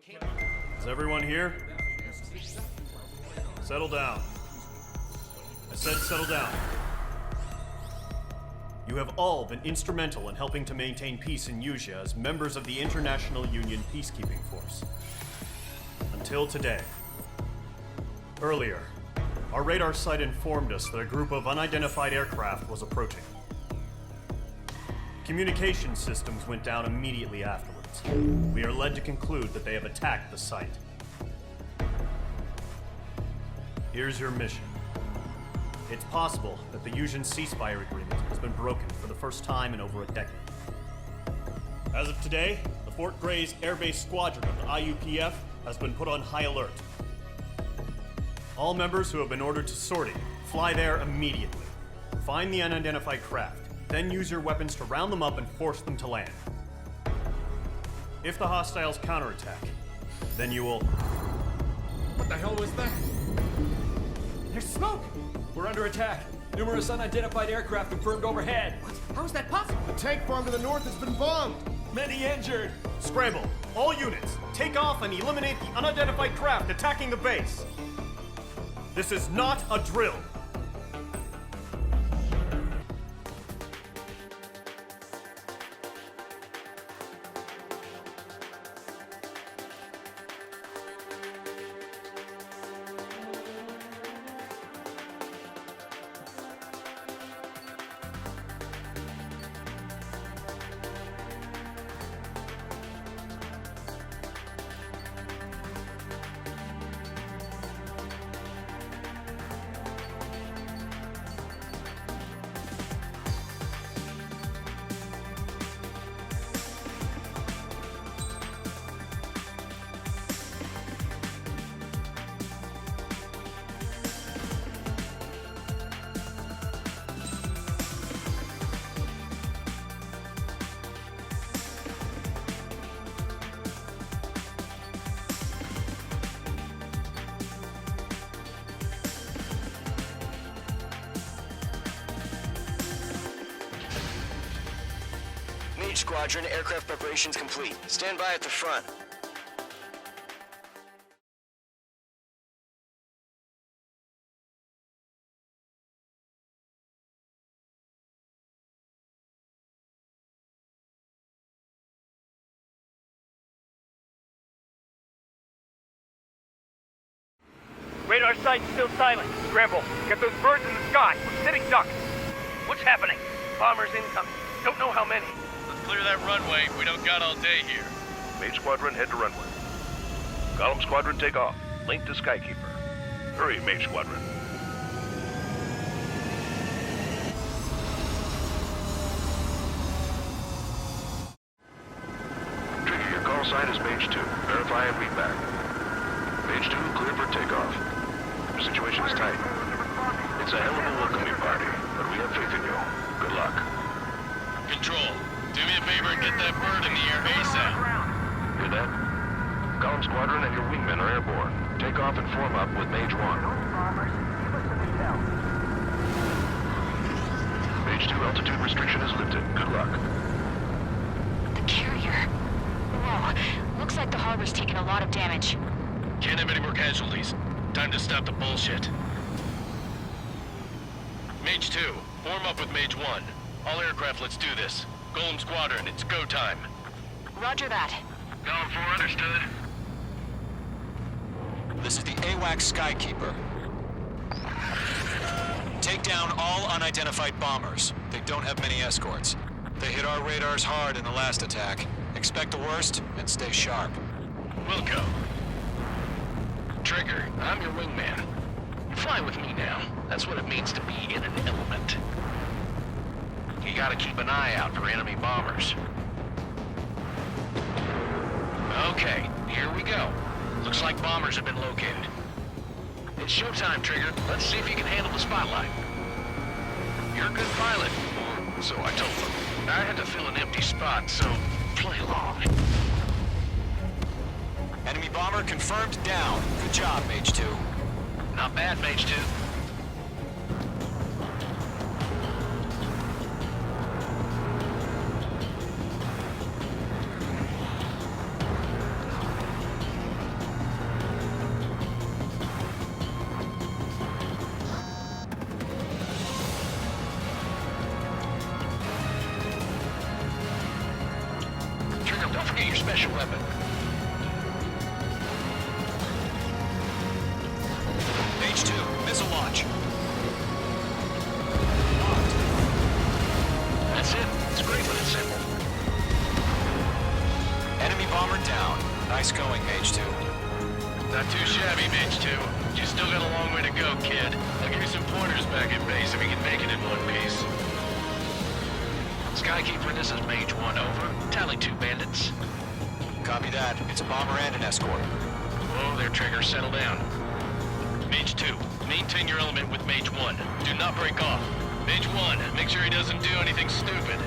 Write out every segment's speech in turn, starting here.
Is everyone here? Settle down. I said settle down. You have all been instrumental in helping to maintain peace in Usea as members of the International Union Peacekeeping Force. Until today. Earlier, our radar site informed us that a group of unidentified aircraft was approaching. Communication systems went down immediately afterwards. We are led to conclude that they have attacked the site. Here's your mission. It's possible that the Usean ceasefire agreement has been broken for the first time in over a decade. As of today, the Fort Gray's Air Base Squadron of the IUPF has been put on high alert. All members who have been ordered to sortie, fly there immediately. Find the unidentified craft, then use your weapons to round them up and force them to land. If the hostiles counterattack, then you will... What the hell was that? There's smoke! We're under attack. Numerous unidentified aircraft confirmed overhead. What? How is that possible? The tank farm to the north has been bombed. Many injured. Scramble! All units, take off and eliminate the unidentified craft attacking the base. This is not a drill. Squadron, aircraft preparations complete. Stand by at the front. Radar site's still silent. Scramble. Get those birds in the sky. We're sitting ducks. What's happening? Bombers incoming. Don't know how many. Clear that runway. We don't got all day here. Mage Squadron, head to runway. Column Squadron, take off. Link to Skykeeper. Hurry, Mage Squadron. Trigger, your call sign is Mage 2. Verify and read back. Mage 2, clear for takeoff. Your situation is tight. It's a hell of a welcoming party, but we have faith in you. Good luck. Control. Do me a favor and get that bird in the air ASAP. Hear that? Column Squadron and your wingmen are airborne. Take off and form up with Mage 1. Mage 2, altitude restriction is lifted. Good luck. The carrier. Whoa. Looks like the harbor's taken a lot of damage. Can't have any more casualties. Time to stop the bullshit. Mage 2, form up with Mage 1. All aircraft, let's do this. Golem Squadron, it's go time. Roger that. Column 4, understood. This is the AWACS Skykeeper. Take down all unidentified bombers. They don't have many escorts. They hit our radars hard in the last attack. Expect the worst and stay sharp. Wilco. Trigger, I'm your wingman. Fly with me now. That's what it means to be in an element. You gotta keep an eye out for enemy bombers. Okay, here we go. Looks like bombers have been located. It's showtime, Trigger. Let's see if you can handle the spotlight. You're a good pilot, or so I told them. I had to fill an empty spot, so play along. Enemy bomber confirmed down. Good job, Mage 2. Not bad, Mage 2. Don't forget your special weapon. H2, missile launch. That's it. It's great when it's simple. Enemy bomber down. Nice going, H2. Not too shabby, Mage 2. You still got a long way to go, kid. I'll give you some pointers back at base if you can make it in one piece. Skykeeper, this is Mage 1, over. Tally 2 bandits. Copy that. It's a bomber and an escort. Whoa there, Trigger. Settle down. Mage 2, maintain your element with Mage 1. Do not break off. Mage 1, make sure he doesn't do anything stupid.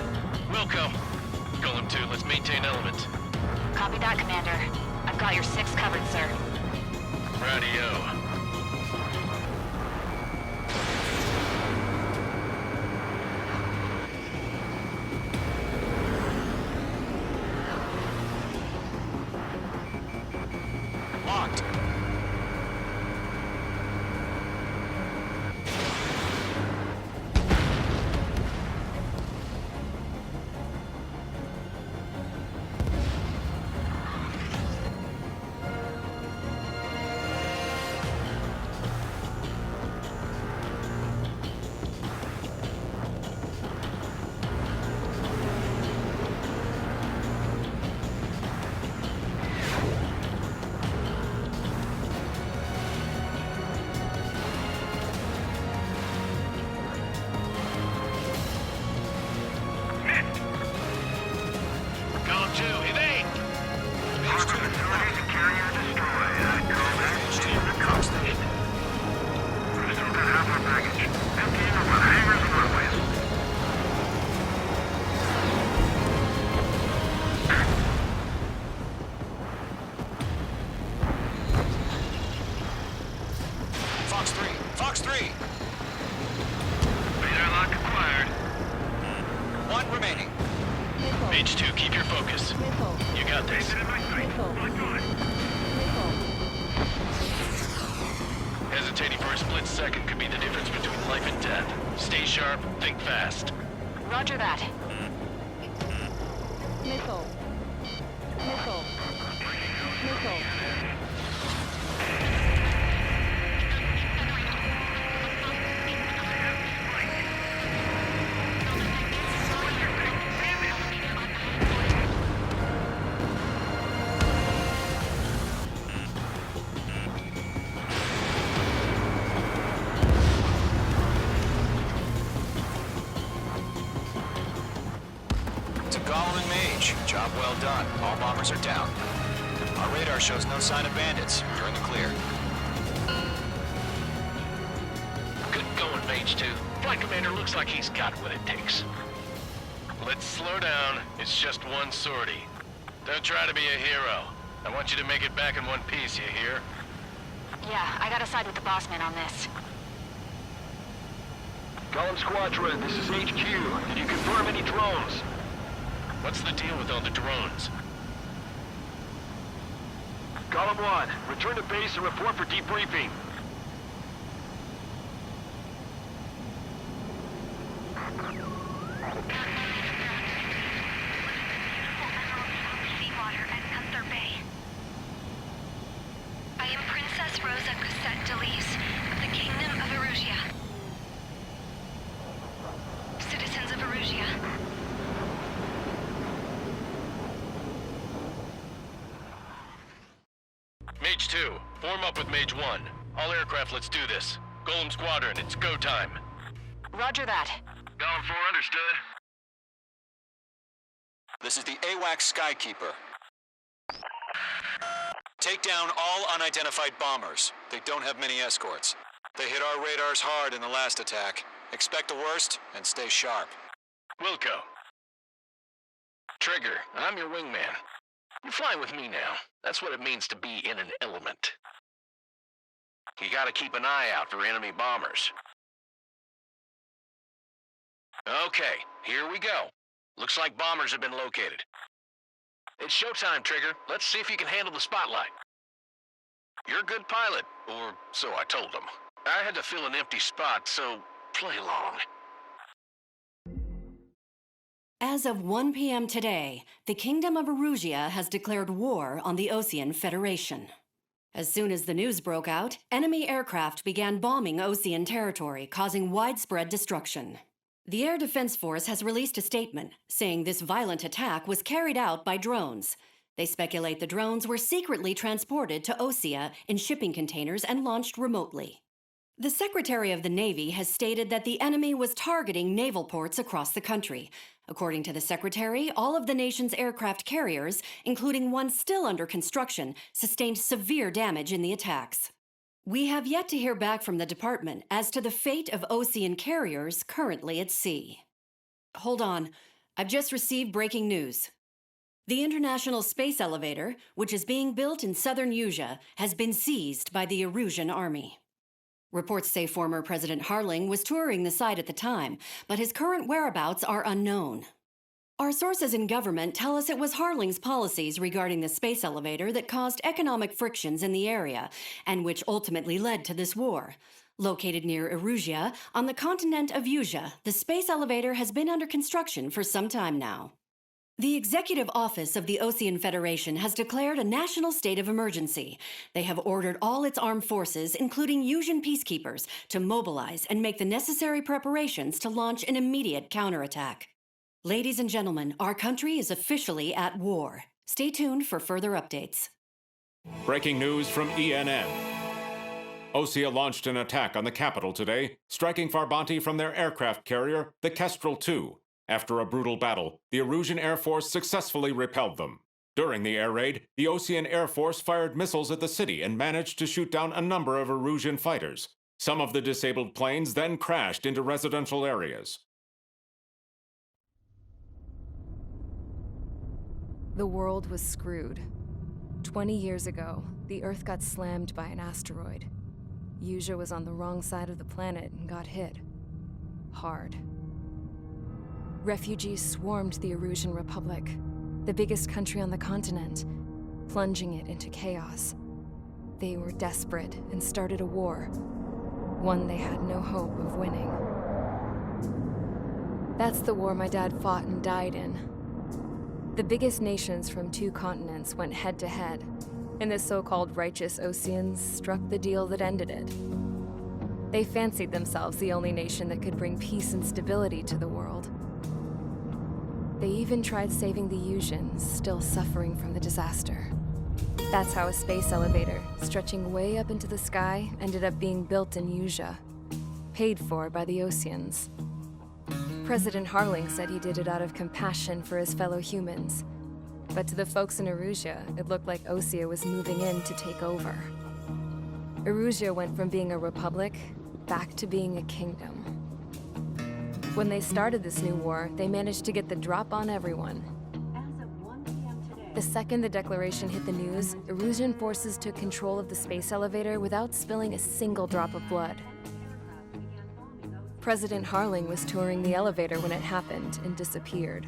Wilco. Golem 2, let's maintain element. Copy that, Commander. I've got your 6 covered, sir. Radio. Locked. Fox 3. Radar lock acquired. 1 remaining. Mage 2, keep your focus. You got this. Hesitating for a split second could be the difference between life and death. Stay sharp, think fast. Roger that. Missile. Missile. Missile. Job well done. All bombers are down. Our radar shows no sign of bandits. You're in the clear. Good going, Mage 2. Flight Commander looks like he's got what it takes. Let's slow down. It's just one sortie. Don't try to be a hero. I want you to make it back in one piece, you hear? Yeah, I gotta side with the boss man on this. Column Squadron, this is HQ. Did you confirm any drones? What's the deal with all the drones? Column 1, return to base and report for debriefing. Seawater at Gunther Bay. I am Princess Rosa Cosette Delise of the Kingdom of Erusia. Citizens of Erusia. Mage 2, form up with Mage 1. All aircraft, let's do this. Golem Squadron, it's go time. Roger that. Golem 4, understood. This is the AWAC Skykeeper. Take down all unidentified bombers. They don't have many escorts. They hit our radars hard in the last attack. Expect the worst and stay sharp. Wilco. Trigger, I'm your wingman. You're flying with me now. That's what it means to be in an element. You gotta keep an eye out for enemy bombers. Okay, here we go. Looks like bombers have been located. It's showtime, Trigger. Let's see if you can handle the spotlight. You're a good pilot, or so I told them. I had to fill an empty spot, so play along. As of 1 p.m. today, the Kingdom of Erusia has declared war on the Osean Federation. As soon as the news broke out, enemy aircraft began bombing Osean territory, causing widespread destruction. The Air Defense Force has released a statement saying this violent attack was carried out by drones. They speculate the drones were secretly transported to Osea in shipping containers and launched remotely. The Secretary of the Navy has stated that the enemy was targeting naval ports across the country. According to the Secretary, all of the nation's aircraft carriers, including one still under construction, sustained severe damage in the attacks. We have yet to hear back from the department as to the fate of Osean carriers currently at sea. Hold on, I've just received breaking news. The International Space Elevator, which is being built in southern Erusia, has been seized by the Erusian army. Reports say former President Harling was touring the site at the time, but his current whereabouts are unknown. Our sources in government tell us it was Harling's policies regarding the space elevator that caused economic frictions in the area, and which ultimately led to this war. Located near Erusia, on the continent of Erusia, the space elevator has been under construction for some time now. The Executive Office of the Osean Federation has declared a national state of emergency. They have ordered all its armed forces, including Erusian peacekeepers, to mobilize and make the necessary preparations to launch an immediate counterattack. Ladies and gentlemen, our country is officially at war. Stay tuned for further updates. Breaking news from ENN. Osea launched an attack on the capital today, striking Farbanti from their aircraft carrier, the Kestrel II. After a brutal battle, the Erusian Air Force successfully repelled them. During the air raid, the Osean Air Force fired missiles at the city and managed to shoot down a number of Erusian fighters. Some of the disabled planes then crashed into residential areas. The world was screwed. 20 years ago, the Earth got slammed by an asteroid. Erusia was on the wrong side of the planet and got hit. Hard. Refugees swarmed the Erusian Republic, the biggest country on the continent, plunging it into chaos. They were desperate and started a war, one they had no hope of winning. That's the war my dad fought and died in. The biggest nations from 2 continents went head-to-head, and the so-called righteous Oseans struck the deal that ended it. They fancied themselves the only nation that could bring peace and stability to the world. They even tried saving the Erusians, still suffering from the disaster. That's how a space elevator, stretching way up into the sky, ended up being built in Erusia, paid for by the Oseans. President Harling said he did it out of compassion for his fellow humans. But to the folks in Erusia, it looked like Osea was moving in to take over. Erusia went from being a republic back to being a kingdom. When they started this new war, they managed to get the drop on everyone. The second the declaration hit the news, Erusian forces took control of the space elevator without spilling a single drop of blood. President Harling was touring the elevator when it happened and disappeared.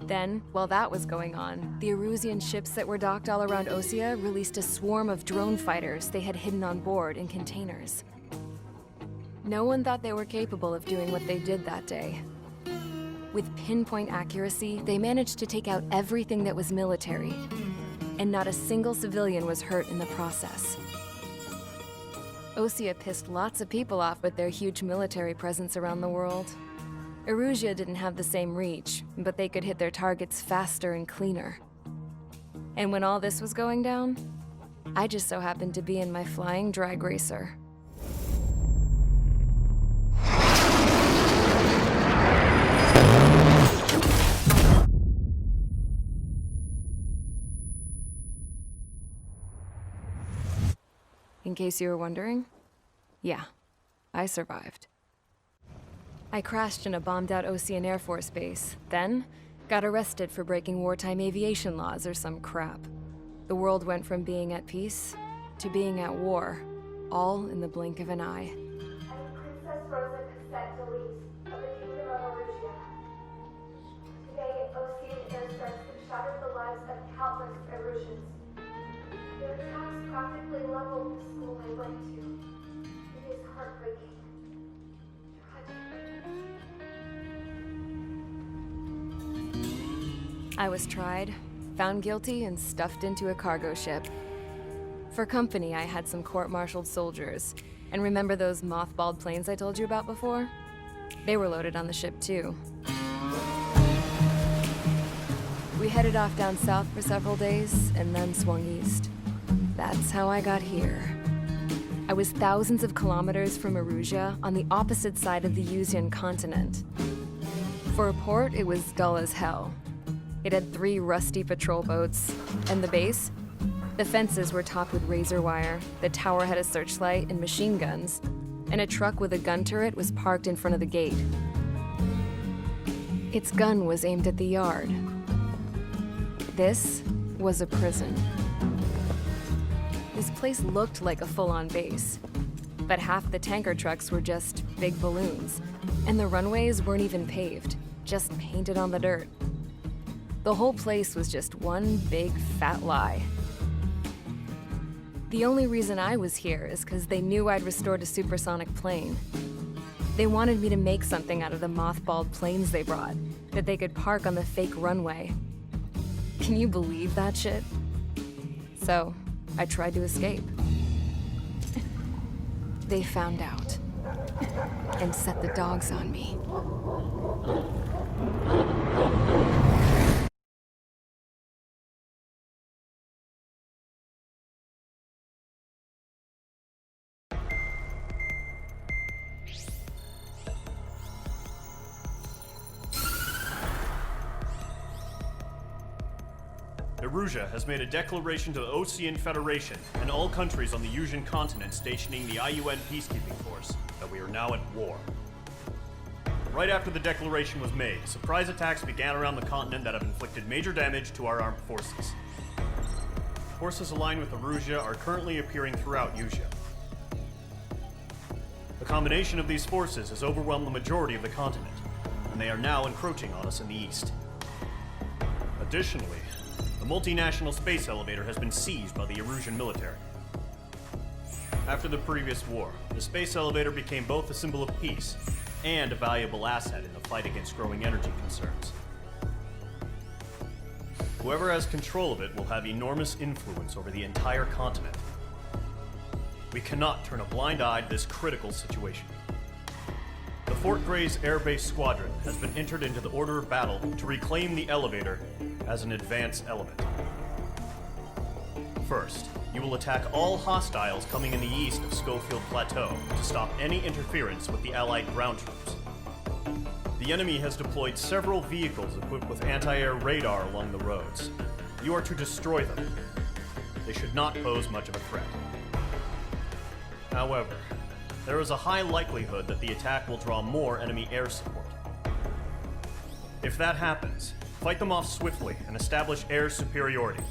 Then, while that was going on, the Erusian ships that were docked all around Osea released a swarm of drone fighters they had hidden on board in containers. No one thought they were capable of doing what they did that day. With pinpoint accuracy, they managed to take out everything that was military, and not a single civilian was hurt in the process. Osea pissed lots of people off with their huge military presence around the world. Erusia didn't have the same reach, but they could hit their targets faster and cleaner. And when all this was going down, I just so happened to be in my flying drag racer. In case you were wondering, yeah, I survived. I crashed in a bombed-out Osean Air Force base, then got arrested for breaking wartime aviation laws or some crap. The world went from being at peace to being at war, all in the blink of an eye. Princess Rosa Cassette Delete of the Kingdom of Erusia. Today, Osean airstrikes have shattered the lives of countless Erusians. Their attacks practically leveled the school I went to. It is heartbreaking. Tragic. I was tried, found guilty, and stuffed into a cargo ship. For company, I had some court-martialed soldiers. And remember those mothballed planes I told you about before? They were loaded on the ship too. We headed off down south for several days, and then swung east. That's how I got here. I was thousands of kilometers from Erusia, on the opposite side of the Yuzian continent. For a port, it was dull as hell. It had 3 rusty patrol boats, and the base? The fences were topped with razor wire, the tower had a searchlight and machine guns, and a truck with a gun turret was parked in front of the gate. Its gun was aimed at the yard. This was a prison. This place looked like a full-on base, but half the tanker trucks were just big balloons, and the runways weren't even paved, just painted on the dirt. The whole place was just one big fat lie. The only reason I was here is because they knew I'd restored a supersonic plane. They wanted me to make something out of the mothballed planes they brought, that they could park on the fake runway. Can you believe that shit? So, I tried to escape. They found out, and set the dogs on me. Erusia has made a declaration to the Ocean Federation and all countries on the Yuzian continent stationing the IUN peacekeeping force that we are now at war. Right after the declaration was made, surprise attacks began around the continent that have inflicted major damage to our armed forces. Forces aligned with Erusia are currently appearing throughout Yusia. The combination of these forces has overwhelmed the majority of the continent, and they are now encroaching on us in the east. Additionally, the multinational space elevator has been seized by the Erusian military. After the previous war, the space elevator became both a symbol of peace and a valuable asset in the fight against growing energy concerns. Whoever has control of it will have enormous influence over the entire continent. We cannot turn a blind eye to this critical situation. The Fort Gray's Air Base Squadron has been entered into the order of battle to reclaim the elevator as an advance element. First, you will attack all hostiles coming in the east of Schofield Plateau to stop any interference with the Allied ground troops. The enemy has deployed several vehicles equipped with anti-air radar along the roads. You are to destroy them. They should not pose much of a threat. However, there is a high likelihood that the attack will draw more enemy air support. If that happens, fight them off swiftly and establish air superiority.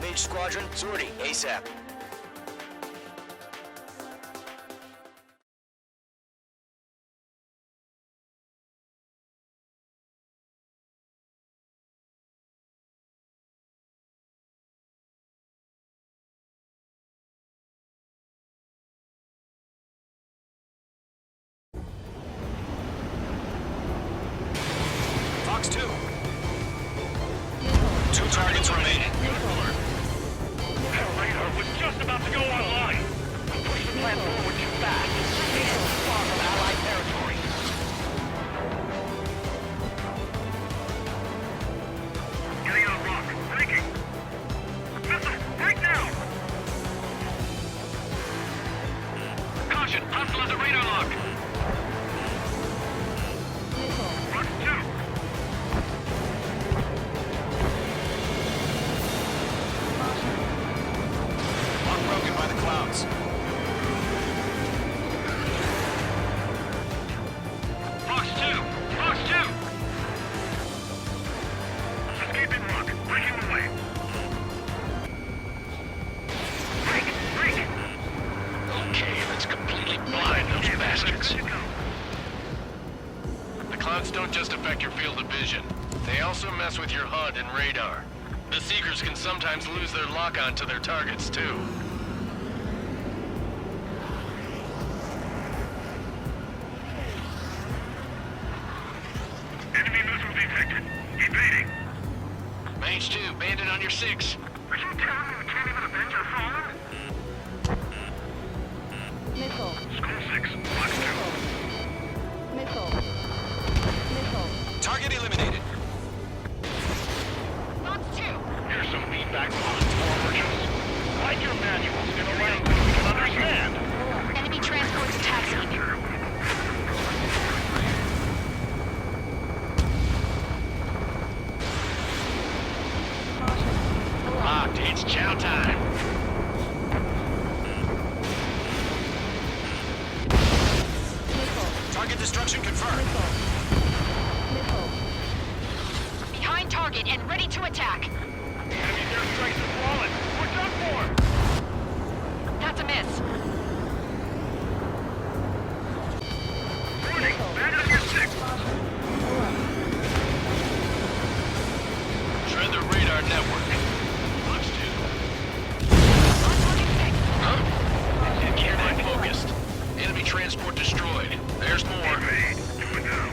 Mage Squadron, sortie, ASAP. Fox 2. 2 targets remaining. That radar was just about to go online. Push the plant forward too fast. It's too far from Allied territory. Getting on a rock. Breaking. Missile, break now! Caution, hostile has a radar lock. Rock 2. Broken by the clouds. bastards. The clouds don't just affect your field of vision. They also mess with your HUD and radar. The Seekers can sometimes lose their lock-on to their targets, too. Enemy missile detected. Evading. Mage 2, bandit on your 6. Are you telling me we can't even avenge our fallen? Missile. School 6, Box 2. Missile. Missile. Target eliminated. Box 2. Here's some feedback from those war merchants. Write your manuals in a language we can understand. Enemy transports to taxi. Locked, it's chow time. Target destruction confirmed. Behind target and ready to attack. Enemy's airstrikes have fallen. We're done for. That's a miss. Warning, bandit on your 6. Shred the radar network. Box 2. Huh? Can't focused. Enemy transport destroyed. There's more. Evade. Do it now.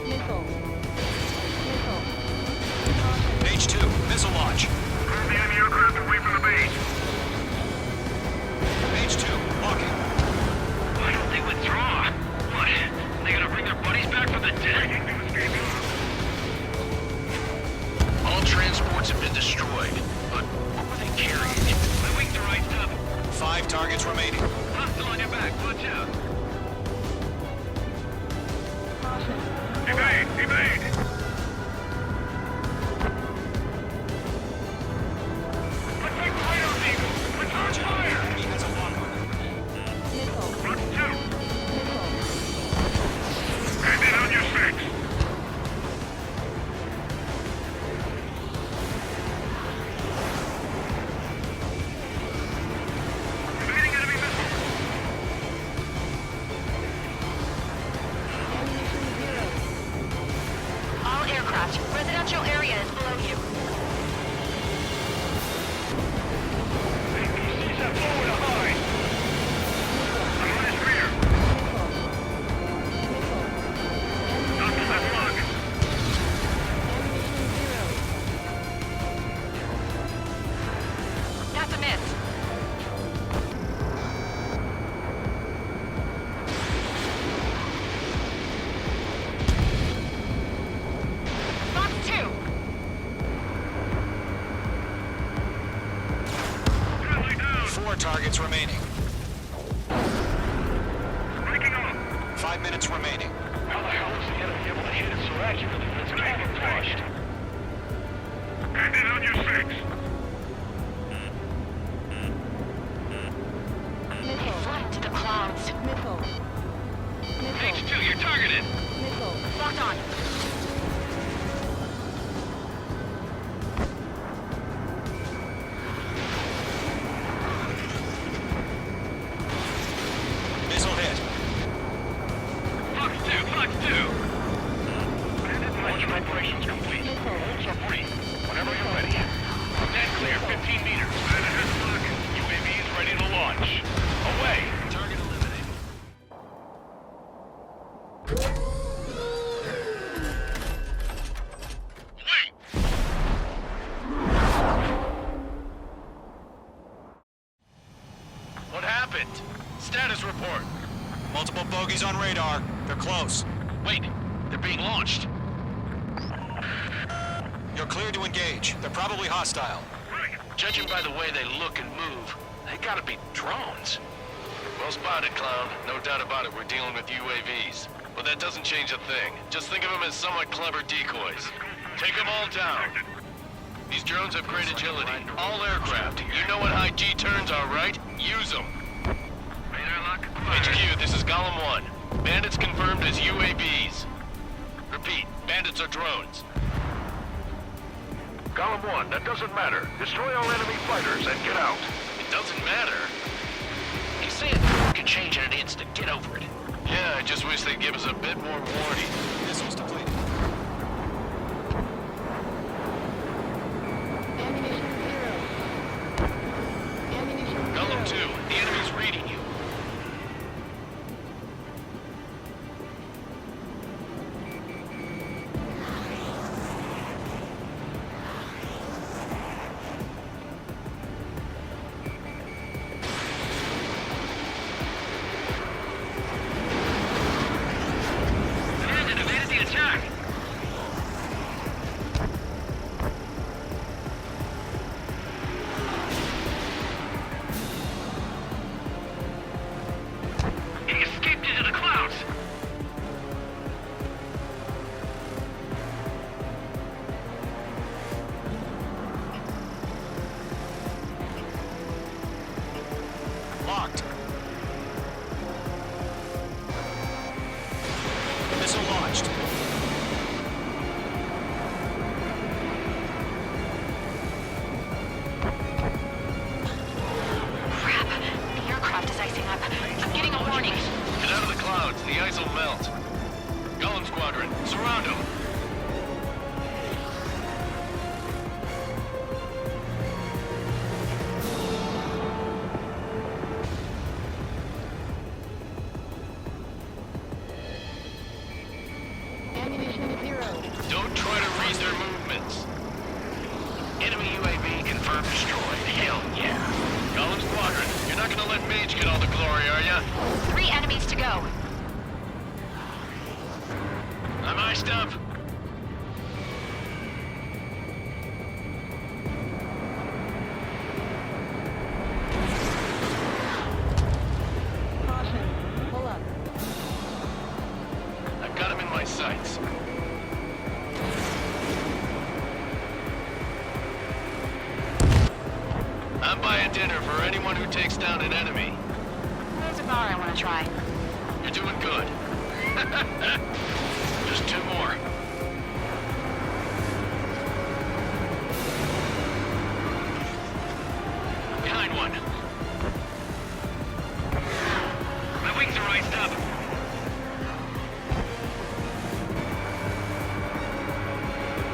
Missile. Missile. Mage 2, missile launch. Move the enemy aircraft away from the base. Mage 2, walking. Why don't they withdraw? What? They gonna bring their buddies back from the dead? All transports have been destroyed. But what were they carrying? My wings are iced up. 5 targets remaining. Hostile on your back. Watch out. Evade! Evade! Protect fire, Eagle! Return fire! He has a lock-on. Missile. Box 2. Missile. Bandit on your 6. Evading enemy missile. Ammunition 0. All aircraft. Residential area is below you. APCs have forward to hide. I'm on his rear. Not to that lock. That's a miss. Box 2. Friendly down. 4 targets remaining. Breaking off. 5 minutes remaining. How the hell is the enemy able to hit it so accurately when it's camouflaged? Bandit on your 6. Missile. Fly into the clouds. Missile. Mage Missile. 2, you're targeted. Missile. Locked on. Missile hit. Fox 2, Fox 2. Launch operations complete. Holds are free. Whenever you're ready. Stand clear, 15 meters. UAVs ready to launch. Away. Target eliminated. Wait! What happened? Status report. Multiple bogeys on radar. They're close. Wait, they're being launched. You're cleared to engage. They're probably hostile. Judging by the way they look and move, they gotta be drones. Well spotted, clown. No doubt about it, we're dealing with UAVs. But that doesn't change a thing. Just think of them as somewhat clever decoys. Take them all down. These drones have great agility. All aircraft. You know what high G turns are, right? Use them. HQ, this is Golem 1. Bandits confirmed as UAVs. Repeat, bandits are drones. Golem 1, that doesn't matter. Destroy all enemy fighters and get out. It doesn't matter. He's saying instant. Get over it. Yeah, I just wish they'd give us a bit more warning. Missiles depleted. Golem 2, the enemy's reading you. Commanded evaded the attack. He escaped into the clouds. Locked. Missile launched. Crap. The aircraft is icing up. I'm getting a warning. Get out of the clouds. The ice will melt. Golem Squadron, surround him. Don't try to read their movements. Enemy UAV confirmed destroyed. Hell yeah. Golem Squadron, you're not gonna let Mage get all the glory, are ya? 3 enemies to go. I'm iced up. I've got him in my sights. I'm buying dinner for anyone who takes down an enemy. There's a bar I want to try. You're doing good. Just 2 more. Behind one. My wings are iced up.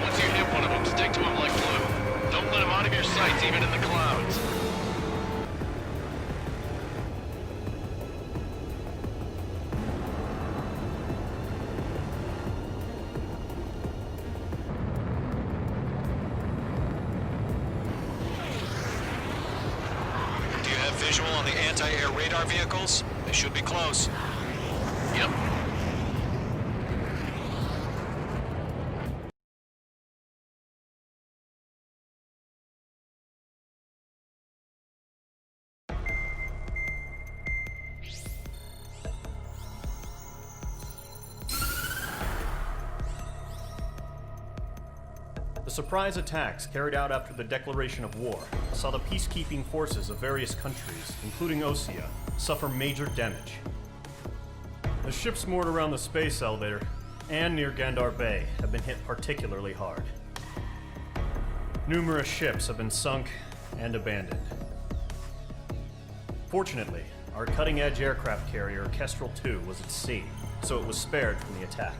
Once you hit one of them, stick to him like glue. Don't let him out of your sights, even in the clouds. Do you have visual on the anti-air radar vehicles? They should be close. Yep. The surprise attacks carried out after the declaration of war saw the peacekeeping forces of various countries, including Osea, suffer major damage. The ships moored around the space elevator and near Gandar Bay have been hit particularly hard. Numerous ships have been sunk and abandoned. Fortunately, our cutting-edge aircraft carrier Kestrel 2 was at sea, so it was spared from the attack.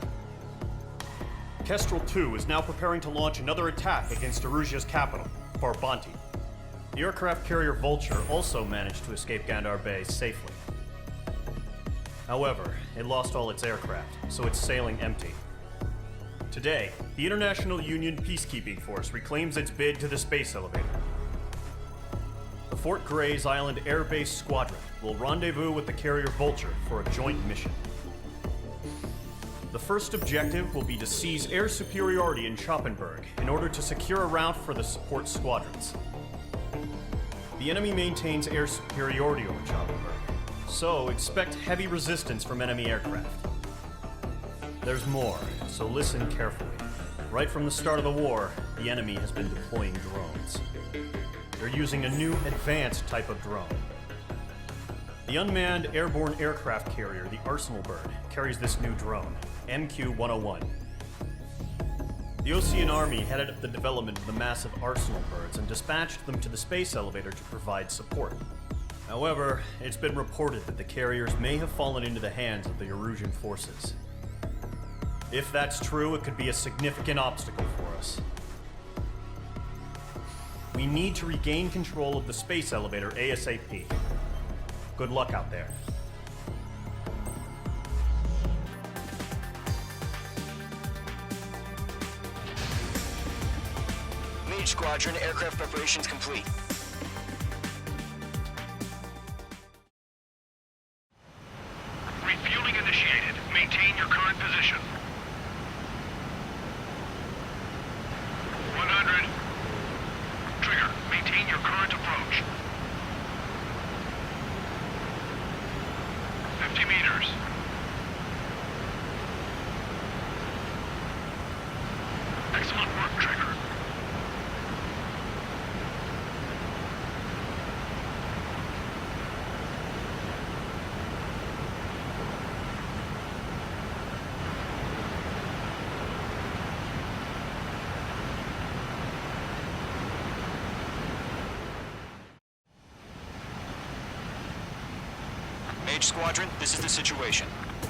Kestrel 2 is now preparing to launch another attack against Erusia's capital, Farbanti. The aircraft carrier Vulture also managed to escape Gandar Bay safely. However, it lost all its aircraft, so it's sailing empty. Today, the International Union Peacekeeping Force reclaims its bid to the space elevator. The Fort Gray's Island Air Base Squadron will rendezvous with the carrier Vulture for a joint mission. The first objective will be to seize air superiority in Schoppenberg in order to secure a route for the support squadrons. The enemy maintains air superiority over Schoppenberg, so expect heavy resistance from enemy aircraft. There's more, so listen carefully. Right from the start of the war, the enemy has been deploying drones. They're using a new advanced type of drone. The unmanned airborne aircraft carrier, the Arsenal Bird, carries this new drone, MQ-101. The Osean Army headed up the development of the massive Arsenal Birds and dispatched them to the space elevator to provide support. However, it's been reported that the carriers may have fallen into the hands of the Erusian forces. If that's true, it could be a significant obstacle for us. We need to regain control of the space elevator ASAP. Good luck out there. Mage Squadron, aircraft preparations complete. Refueling initiated. Maintain your current position. 100. Trigger, maintain your current approach. 50 meters. Excellent work, Trigger. Mage Squadron, this is the situation.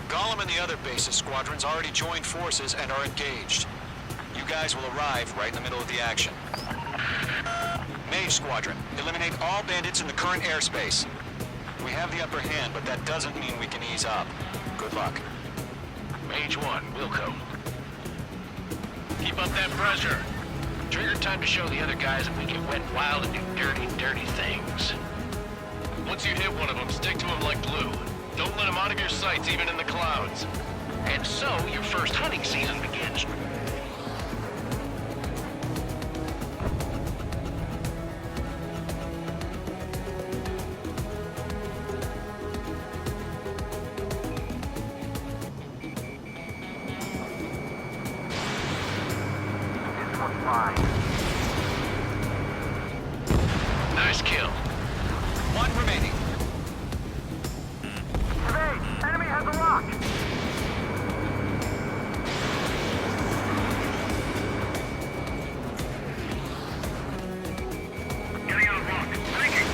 Gollum and the other bases squadrons already joined forces and are engaged. You guys will arrive right in the middle of the action. Mage Squadron, eliminate all bandits in the current airspace. We have the upper hand, but that doesn't mean we can ease up. Good luck. Mage 1, Wilco. Keep up that pressure. Trigger, time to show the other guys that we get wet and wild and do dirty, dirty things. Once you hit one of them, stick to him like glue. Don't let him out of your sights, even in the clouds. And so, your first hunting season begins. Nice kill. One remaining. Enemy has a lock! Getting out of rock. Breaking.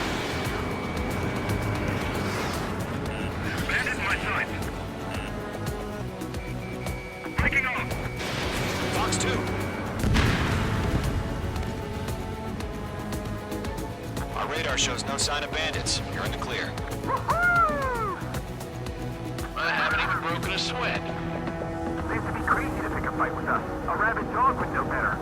Bandit in my sights. Breaking off. Fox 2. Our radar shows no sign of bandits. You're in the clear. I haven't even broken a sweat. Seems to be crazy to pick a fight with us. A rabid dog would know better.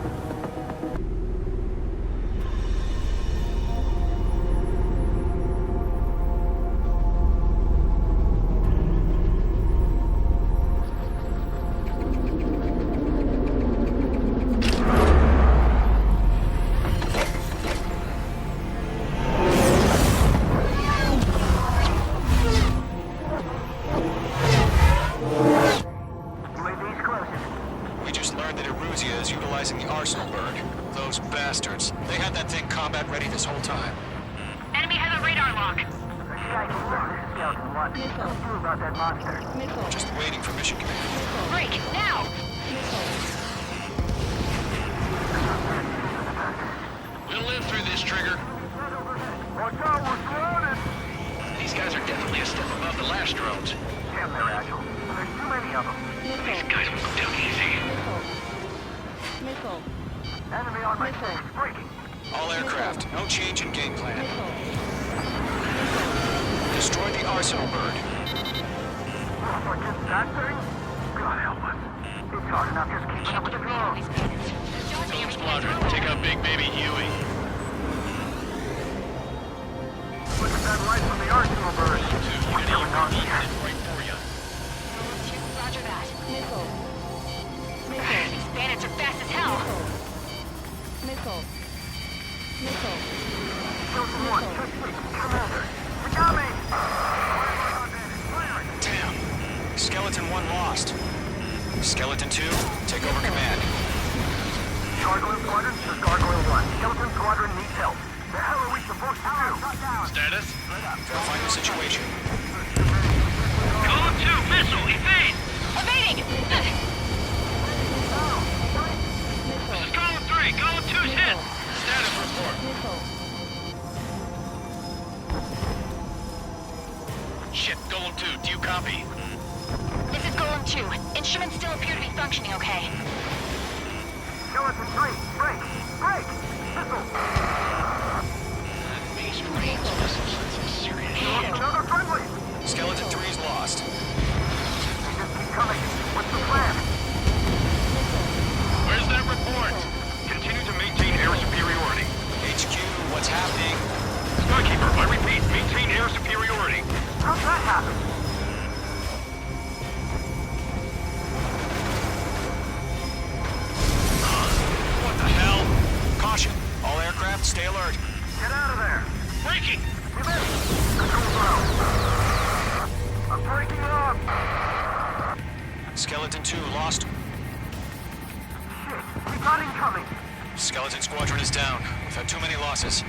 We just learned that Eruzia is utilizing the Arsenal bird. Those bastards. They had that thing combat ready this whole time. Enemy has a radar lock. Just waiting for mission command. Break, now! We'll live through this, Trigger. Watch out, we're surrounded! These guys are definitely a step above the last drones. Damn, they're agile. There's too many of them. These guys will go down easy. Enemy on my face, breaking. All aircraft, no change in game plan. Destroy the Arsenal bird. Against that thing? God help us. It's hard enough just keeping up with the drones. Philip Squadron, take out Big Baby Huey. Look at that light from the Arsenal bird. We're killing dogs here. Right for you. Roger that. These bandits are fast as hell. Chosen one, just Commander. We got me! Damn. Skeleton 1 lost. Skeleton 2, take over command. Gargoyle Squadron to Gargoyle 1. Skeleton Squadron needs help. The hell are we supposed to do? Status? Verifying the situation. Column 2, missile, evade! Evading! This is Column 3, Column 2's hit! Status report. Shit, Golem 2, do you copy? This is Golem 2. Instruments still appear to be functioning okay. Skeleton 3, break! Break! Missile! Base range missiles, that's some serious shit. Another friendly! Skeleton 3's lost. They just keep coming. What's the plan? Where's that report? Continue to maintain air superiority. HQ, what's happening? Skykeeper, I repeat, maintain air superiority. How'd that happen? What the hell? Caution. All aircraft, stay alert. Get out of there! Breaking! Give in! Control ground. I'm breaking up! Skeleton 2 lost. Shit, we got incoming! Skeleton Squadron is down. We've had too many losses.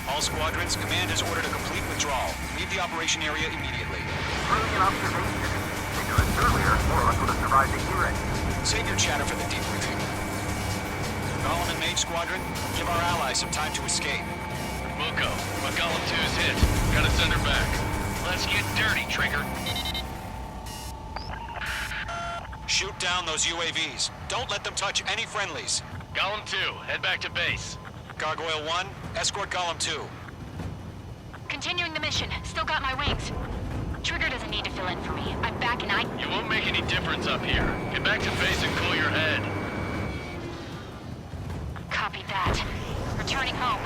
All squadrons, command has ordered a complete withdrawal. Leave the operation area immediately. Brilliant observation. Ignorance earlier, more or less would have survived to hear it. Save your chatter for the debriefing. Golem and Mage Squadron, give our allies some time to escape. Muko, but Golem 2's hit. Gotta send her back. Let's get dirty, Trigger. Shoot down those UAVs. Don't let them touch any friendlies. Golem 2, head back to base. Gargoyle 1, escort Golem 2. Continuing the mission. Still got my wings. Trigger doesn't need to fill in for me. I'm back and You won't make any difference up here. Get back to base and cool your head. Copy that. Returning home.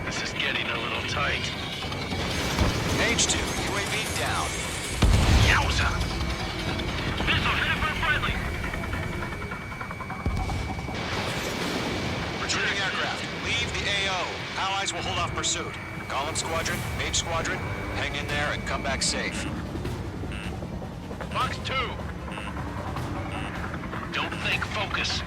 This is getting a little tight. H2, UAV down. Yowza! Missile headed for friendly! Retreating aircraft, leave the AO. Allies will hold off pursuit. Golem Squadron, Mage Squadron, hang in there and come back safe. Fox 2! Don't think, focus.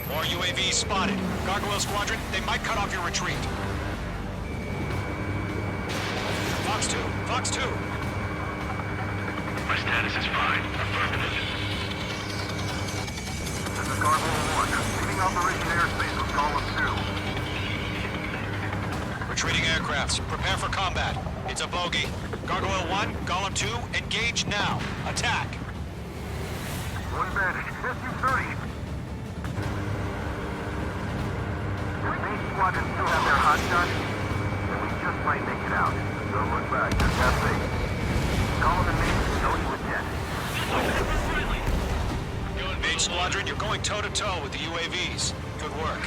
More UAVs spotted. Gargoyle Squadron, they might cut off your retreat. Fox 2, Fox 2. My status is fine. Affirmative. This is Gargoyle 1. Leaving Operation Airspace with Golem 2. Retreating aircrafts, prepare for combat. It's a bogey. Gargoyle 1, Golem 2, engage now. Attack. One Bandit. SU-30. If Mage Squadron still have their hot shot, then we just might make it out. Don't look back. Just have faith. Golem and Mage, know you with jet. Mage Squadron, you're going toe-to-toe with the UAVs. Good work.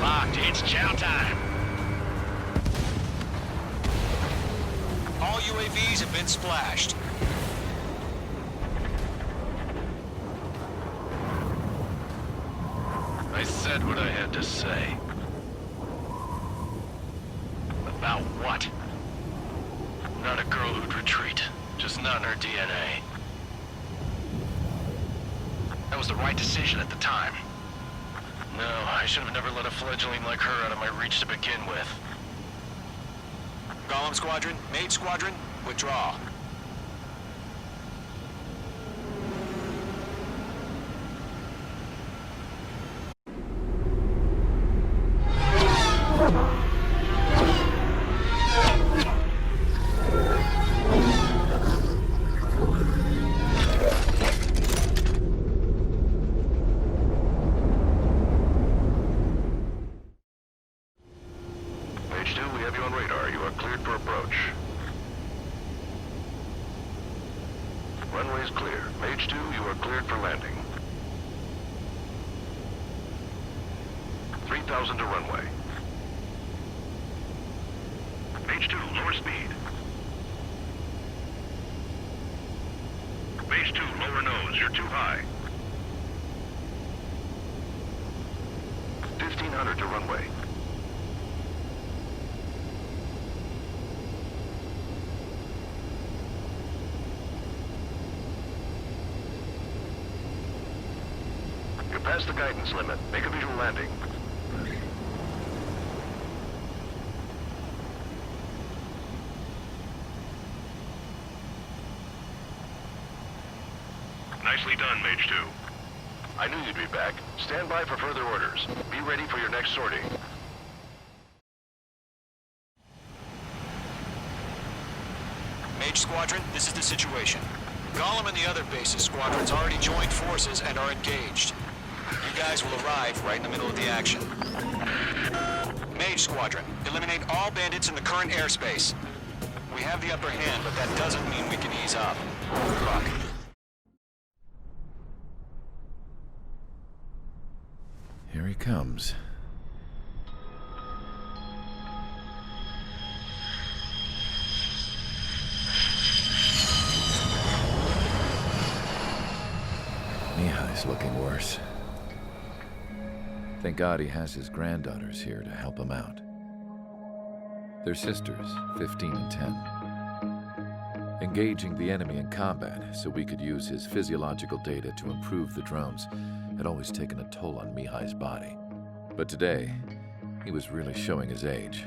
Locked, it's chow time. All UAVs have been splashed. I said what I had to say. About what? Not a girl who'd retreat. Just not in her DNA. That was the right decision at the time. No, I should have never let a fledgling like her out of my reach to begin with. Golem Squadron, Mage Squadron, withdraw. Mage 2, we have you on radar. You are cleared for approach. Runway is clear. Mage 2, you are cleared for landing. 3,000 to runway. Mage 2, lower speed. Mage 2, lower nose. You're too high. 1,500 to runway. past the guidance limit. Make a visual landing. Nicely done, Mage 2. I knew you'd be back. Stand by for further orders. Be ready for your next sortie. Mage Squadron, this is the situation. Golem and the other bases squadrons already joined forces and are engaged. You guys will arrive right in the middle of the action. Mage Squadron, eliminate all bandits in the current airspace. We have the upper hand, but that doesn't mean we can ease up. Good luck. Here he comes. Mihai's looking worse. Thank God he has his granddaughters here to help him out. They're sisters, 15 and 10. Engaging the enemy in combat so we could use his physiological data to improve the drones had always taken a toll on Mihai's body. But today, he was really showing his age.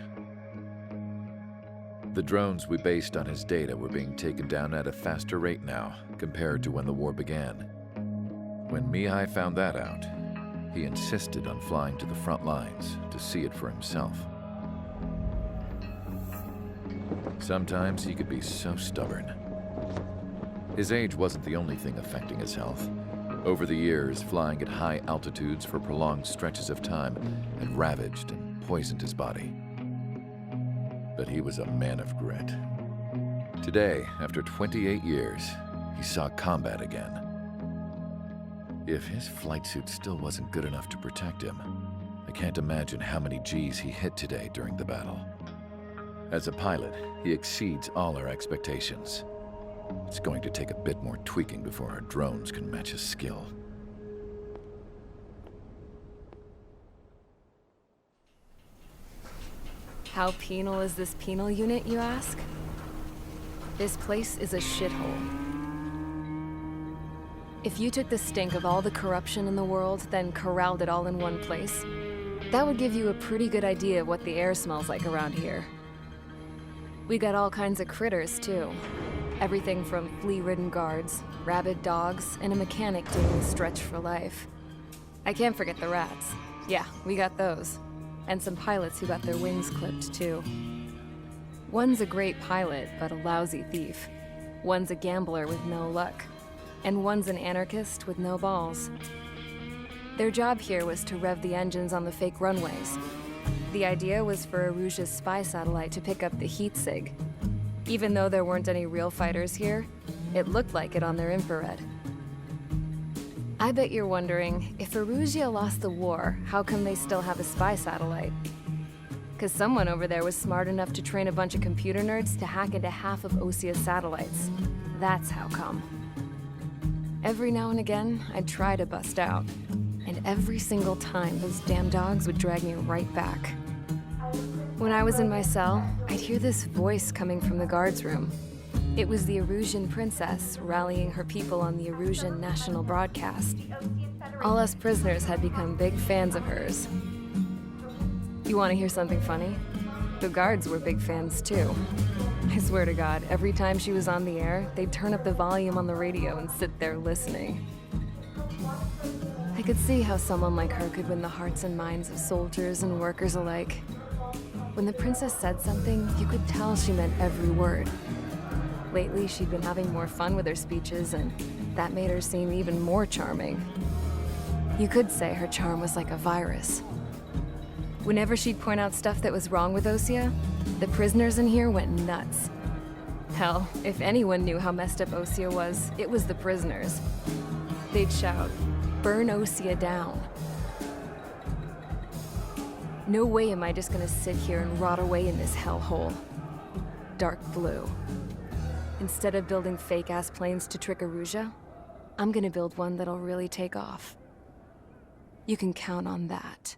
The drones we based on his data were being taken down at a faster rate now compared to when the war began. When Mihai found that out, he insisted on flying to the front lines to see it for himself. Sometimes he could be so stubborn. His age wasn't the only thing affecting his health. Over the years, flying at high altitudes for prolonged stretches of time had ravaged and poisoned his body. But he was a man of grit. Today, after 28 years, he saw combat again. If his flight suit still wasn't good enough to protect him, I can't imagine how many G's he hit today during the battle. As a pilot, he exceeds all our expectations. It's going to take a bit more tweaking before our drones can match his skill. How penal is this penal unit, you ask? This place is a shithole. If you took the stink of all the corruption in the world, then corralled it all in one place, that would give you a pretty good idea of what the air smells like around here. We got all kinds of critters, too. Everything from flea-ridden guards, rabid dogs, and a mechanic doing the stretch for life. I can't forget the rats. Yeah, we got those. And some pilots who got their wings clipped, too. One's a great pilot, but a lousy thief. One's a gambler with no luck. And one's an anarchist with no balls. Their job here was to rev the engines on the fake runways. The idea was for Erusia's spy satellite to pick up the heat sig. Even though there weren't any real fighters here, it looked like it on their infrared. I bet you're wondering, if Erusia lost the war, how come they still have a spy satellite? 'Cause someone over there was smart enough to train a bunch of computer nerds to hack into half of Osia's satellites. That's how come. Every now and again, I'd try to bust out. And every single time, those damn dogs would drag me right back. When I was in my cell, I'd hear this voice coming from the guards room. It was the Erusian princess rallying her people on the Erusian national broadcast. All us prisoners had become big fans of hers. You want to hear something funny? The guards were big fans too. I swear to God, every time she was on the air, they'd turn up the volume on the radio and sit there listening. I could see how someone like her could win the hearts and minds of soldiers and workers alike. When the princess said something, you could tell she meant every word. Lately, she'd been having more fun with her speeches, and that made her seem even more charming. You could say her charm was like a virus. Whenever she'd point out stuff that was wrong with Osia, the prisoners in here went nuts. Hell, if anyone knew how messed up Osia was, it was the prisoners. They'd shout, "Burn Osia down." No way am I just gonna sit here and rot away in this hellhole. Dark blue. Instead of building fake-ass planes to trick Erusia, I'm gonna build one that'll really take off. You can count on that.